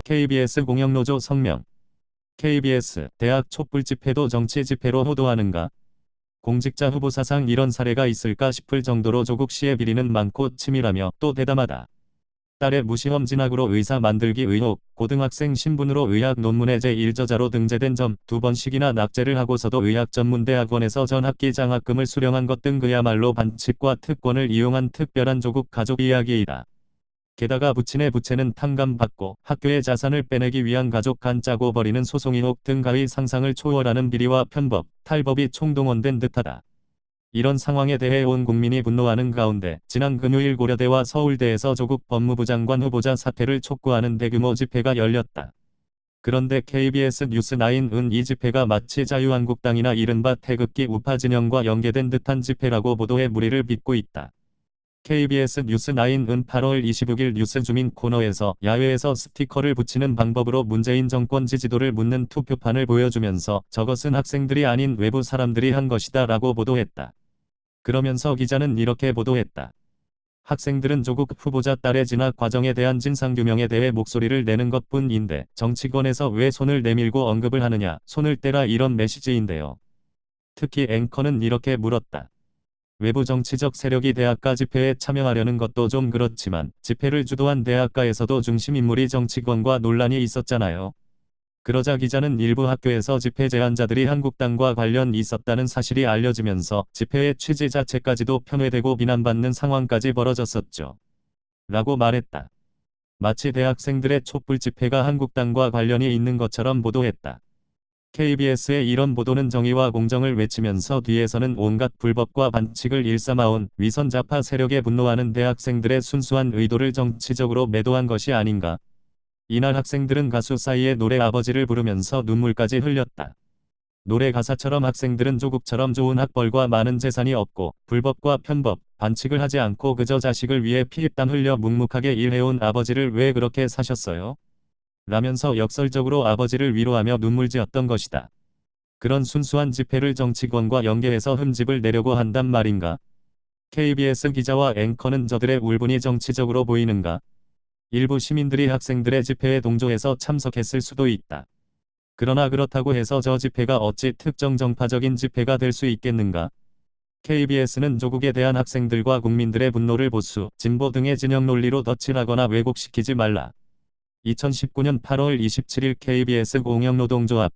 KBS 공영노조 성명. KBS 대학 촛불 집회도 정치 집회로 호도하는가? 공직자 후보 사상 이런 사례가 있을까 싶을 정도로 조국 씨의 비리는 많고 치밀하며 또 대담하다. 딸의 무시험 진학으로 의사 만들기 의혹, 고등학생 신분으로 의학 논문의 제1저자로 등재된 점, 2번씩이나 낙제를 하고서도 의학전문대학원에서 전학기 장학금을 수령한 것 등 그야말로 반칙과 특권을 이용한 특별한 조국 가족 이야기이다. 게다가 부친의 부채는 탕감받고 학교의 자산을 빼내기 위한 가족 간 짜고 버리는 소송 의혹 등 가히 상상을 초월하는 비리와 편법, 탈법이 총동원된 듯하다. 이런 상황에 대해 온 국민이 분노하는 가운데 지난 금요일 고려대와 서울대에서 조국 법무부 장관 후보자 사퇴를 촉구하는 대규모 집회가 열렸다. 그런데 KBS 뉴스9은 이 집회가 마치 자유한국당이나 이른바 태극기 우파 진영과 연계된 듯한 집회라고 보도해 물의를 빚고 있다. KBS 뉴스9은 8월 26일 뉴스 주민 코너에서 야외에서 스티커를 붙이는 방법으로 문재인 정권 지지도를 묻는 투표판을 보여주면서 저것은 학생들이 아닌 외부 사람들이 한 것이다 라고 보도했다. 그러면서 기자는 이렇게 보도했다. 학생들은 조국 후보자 딸의 진학 과정에 대한 진상규명에 대해 목소리를 내는 것뿐인데 정치권에서 왜 손을 내밀고 언급을 하느냐, 손을 떼라 이런 메시지인데요. 특히 앵커는 이렇게 물었다. 외부 정치적 세력이 대학가 집회에 참여하려는 것도 좀 그렇지만 집회를 주도한 대학가에서도 중심 인물이 정치권과 논란이 있었잖아요. 그러자 기자는 일부 학교에서 집회 제안자들이 한국당과 관련이 있었다는 사실이 알려지면서 집회의 취지 자체까지도 편회되고 비난받는 상황까지 벌어졌었죠. 라고 말했다. 마치 대학생들의 촛불 집회가 한국당과 관련이 있는 것처럼 보도했다. KBS의 이런 보도는 정의와 공정을 외치면서 뒤에서는 온갖 불법과 반칙을 일삼아온 위선좌파 세력에 분노하는 대학생들의 순수한 의도를 정치적으로 매도한 것이 아닌가. 이날 학생들은 가수 싸이의 노래 아버지를 부르면서 눈물까지 흘렸다. 노래 가사처럼 학생들은 조국처럼 좋은 학벌과 많은 재산이 없고 불법과 편법, 반칙을 하지 않고 그저 자식을 위해 피땀 흘려 묵묵하게 일해온 아버지를 왜 그렇게 사셨어요? 라면서 역설적으로 아버지를 위로하며 눈물지었던 것이다. 그런 순수한 집회를 정치권과 연계해서 흠집을 내려고 한단 말인가? KBS 기자와 앵커는 저들의 울분이 정치적으로 보이는가? 일부 시민들이 학생들의 집회에 동조해서 참석했을 수도 있다. 그러나 그렇다고 해서 저 집회가 어찌 특정 정파적인 집회가 될 수 있겠는가? KBS는 조국에 대한 학생들과 국민들의 분노를 보수, 진보 등의 진영 논리로 덧칠하거나 왜곡시키지 말라. 2019년 8월 27일 KBS 공영노동조합